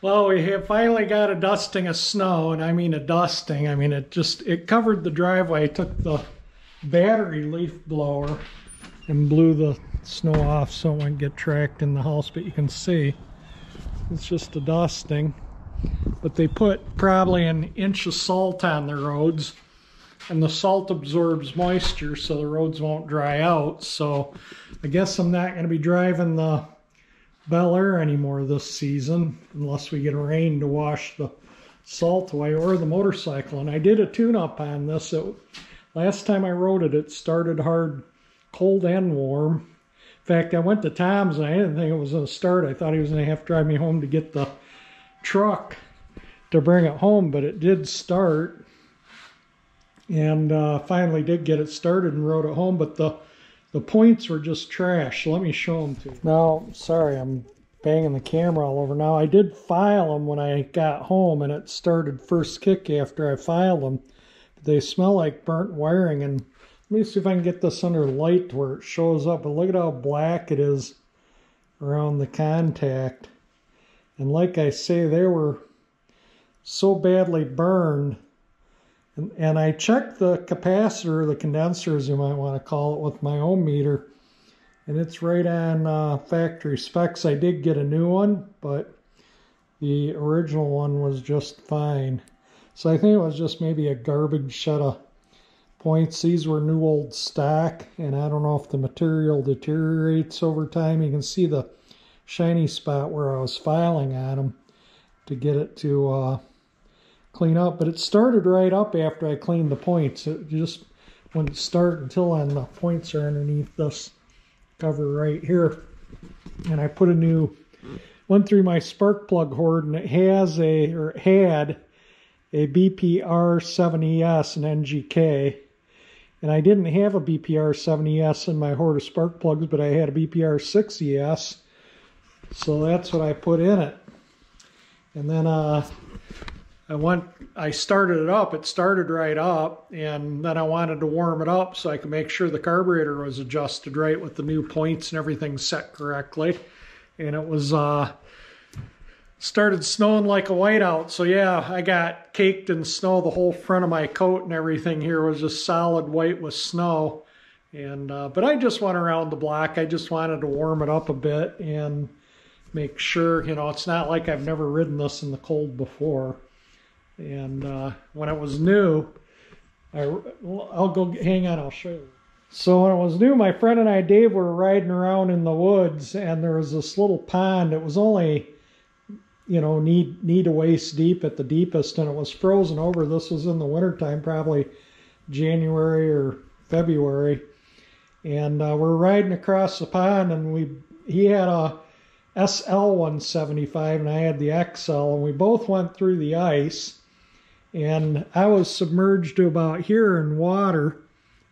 Well, we have finally got a dusting of snow, and I mean a dusting. I mean, it covered the driveway. I took the battery leaf blower and blew the snow off so it wouldn't get tracked in the house, but you can see it's just a dusting. But they put probably an inch of salt on the roads, and the salt absorbs moisture so the roads won't dry out. So I guess I'm not going to be driving the Bel Air anymore this season unless we get rain to wash the salt away, or the motorcycle. And I did a tune-up on this. Last time I rode it, it started hard, cold and warm. In fact, I went to Tom's and I didn't think it was going to start. I thought he was going to have to drive me home to get the truck to bring it home, but it did start. And finally did get it started and rode it home, but the points were just trash. So let me show them to you. Now, sorry, I'm banging the camera all over. Now, I did file them when I got home, and it started first kick after I filed them. But they smell like burnt wiring, and let me see if I can get this under light to where it shows up. But look at how black it is around the contact. And like I say, they were so badly burned. And I checked the capacitor, the condenser as you might want to call it, with my ohm meter, and it's right on factory specs. I did get a new one, but the original one was just fine. So I think it was just maybe a garbage set of points. These were new old stock, and I don't know if the material deteriorates over time. You can see the shiny spot where I was filing on them to get it to clean up, but it started right up after I cleaned the points. It just wouldn't start until the points are underneath this cover right here. And I put went through my spark plug hoard, and it had a BPR7ES and NGK. And I didn't have a BPR7ES in my hoard of spark plugs, but I had a BPR6ES. So that's what I put in it. And then I started it up. It started right up, and then I wanted to warm it up so I could make sure the carburetor was adjusted right with the new points and everything set correctly. And it was started snowing like a whiteout. So yeah, I got caked in snow. The whole front of my coat and everything here was just solid white with snow. And but I just went around the block. I just wanted to warm it up a bit and make sure, it's not like I've never ridden this in the cold before. And when it was new, I'll go, hang on, I'll show you. So when it was new, my friend and I, Dave, were riding around in the woods, and there was this little pond. It was only, knee to waist deep at the deepest, and it was frozen over. This was in the wintertime, probably January or February. And we're riding across the pond, and he had a XL175, and I had the XL, and we both went through the ice. And I was submerged to about here in water.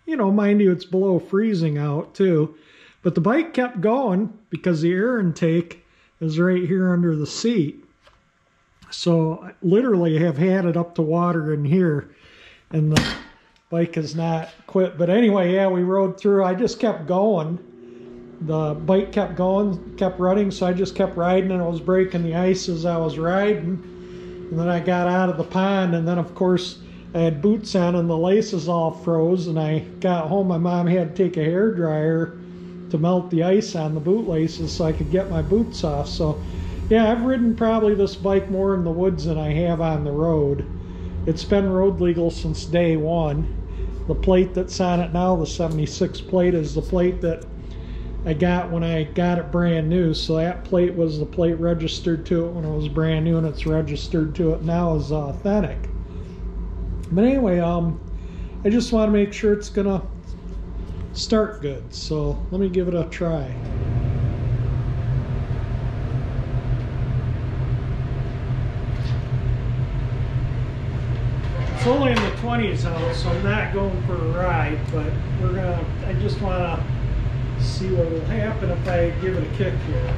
Mind you, it's below freezing out too. But the bike kept going because the air intake is right here under the seat. So I literally have had it up to water in here, and the bike has not quit. But anyway, yeah, we rode through. I just kept going. The bike kept going, kept running, so I just kept riding, and it was breaking the ice as I was riding. And then I got out of the pond, and then of course I had boots on and the laces all froze, and I got home. My mom had to take a hairdryer to melt the ice on the boot laces so I could get my boots off. So yeah, I've ridden probably this bike more in the woods than I have on the road. It's been road legal since day one. The plate that's on it now, the 76 plate, is the plate that I got when I got it brand new. So that plate was the plate registered to it when it was brand new, and it's registered to it now as authentic. But anyway, I just want to make sure it's gonna start good. So let me give it a try. It's only in the 20s out, so I'm not going for a ride, but I just want to see what will happen if I give it a kick here.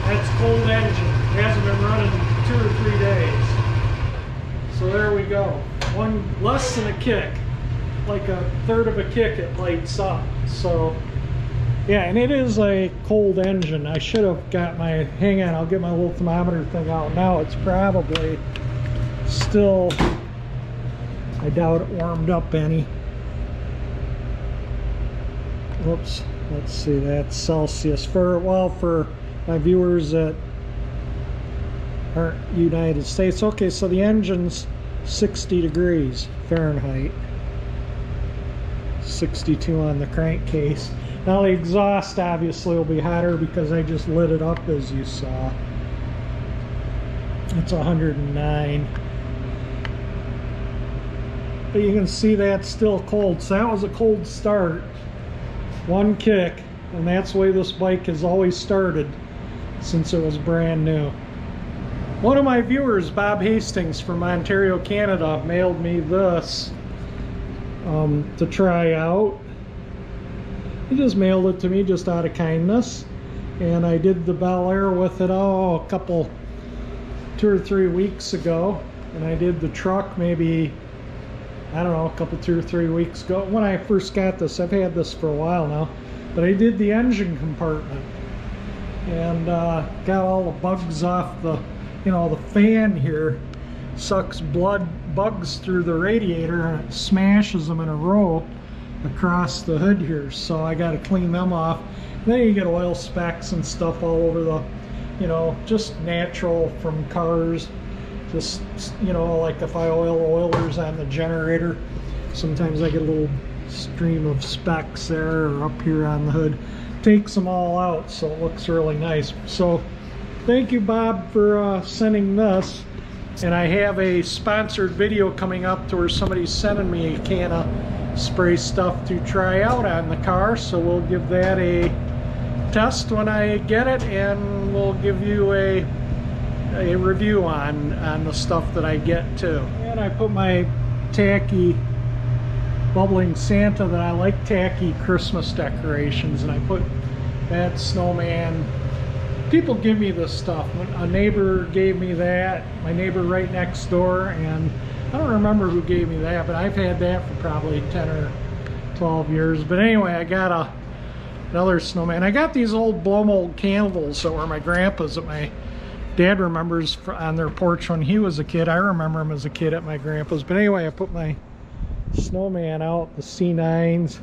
That's cold engine. It hasn't been running 2 or 3 days. So there we go. One less than a kick. like a third of a kick, it lights up. So yeah, and it is a cold engine. I should have got my, hang on, I'll get my little thermometer thing out now. It's probably still, I doubt it warmed up any. Whoops, let's see, that's Celsius. For, well, for my viewers that aren't United States. Okay, so the engine's 60 degrees Fahrenheit. 62 on the crankcase. Now the exhaust obviously will be hotter because I just lit it up, as you saw. It's 109. But you can see that's still cold. So that was a cold start. One kick, and that's the way this bike has always started since it was brand new. One of my viewers, Bob Hastings from Ontario, Canada, mailed me this to try out. He just mailed it to me just out of kindness, and I did the Bel Air with it 2 or 3 weeks ago, and I did the truck maybe, I don't know, 2 or 3 weeks ago when I first got this. I've had this for a while now, but I did the engine compartment and got all the bugs off the, you know, the fan here sucks bugs through the radiator and it smashes them in a row across the hood here, so I got to clean them off. Then you get oil specks and stuff all over the, you know, just natural from cars. Just, you know, like if I oil oilers on the generator, sometimes I get a little stream of specks there or up here on the hood. Takes them all out, so it looks really nice. So thank you, Bob, for sending this. And I have a sponsored video coming up to where somebody's sending me a can of spray stuff to try out on the car, so we'll give that a test when I get it, and we'll give you a review on the stuff that I get too. And I put my tacky bubbling Santa, that I like tacky Christmas decorations, and I put that snowman. People give me this stuff. A neighbor gave me that, my neighbor right next door, and I don't remember who gave me that, but I've had that for probably 10 or 12 years. But anyway, I got another snowman. I got these old blow mold candles that were my grandpa's, that my dad remembers on their porch when he was a kid. I remember him as a kid at my grandpa's. But anyway, I put my snowman out, the C9s,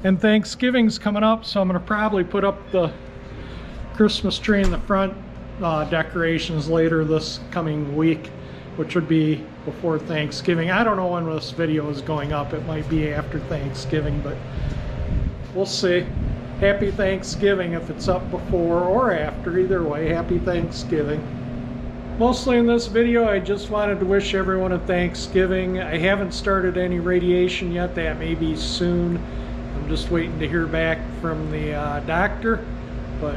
and Thanksgiving's coming up, so I'm going to probably put up the Christmas tree in the front decorations later this coming week, which would be before Thanksgiving. I don't know when this video is going up. It might be after Thanksgiving, but we'll see. Happy Thanksgiving if it's up before or after. Either way, happy Thanksgiving. Mostly in this video, I just wanted to wish everyone a Thanksgiving. I haven't started any radiation yet. That may be soon. I'm just waiting to hear back from the doctor, but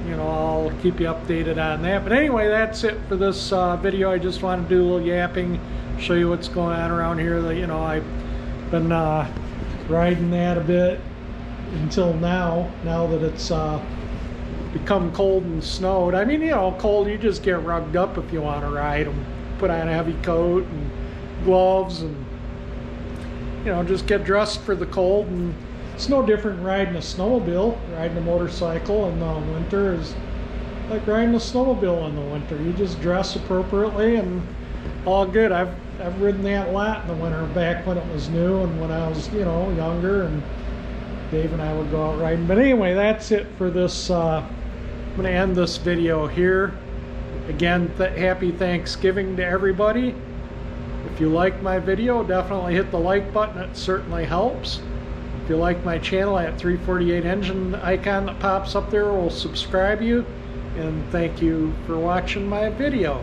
you know, I'll keep you updated on that. But anyway, that's it for this video. I just wanted to do a little yapping, show you what's going on around here. That, you know, I've been riding that a bit until now that it's become cold and snowed. I mean, you know, cold, you just get rugged up if you want to ride them. Put on a heavy coat and gloves, and you know, just get dressed for the cold. And it's no different riding a snowmobile. Riding a motorcycle in the winter is like riding a snowmobile in the winter. You just dress appropriately and all good. I've ridden that a lot in the winter, back when it was new and when I was, you know, younger, and Dave and I would go out riding. But anyway, that's it for this. I'm going to end this video here. Again, happy Thanksgiving to everybody. If you like my video, definitely hit the like button. It certainly helps. If you like my channel, that 348 engine icon that pops up there will subscribe you. And thank you for watching my video.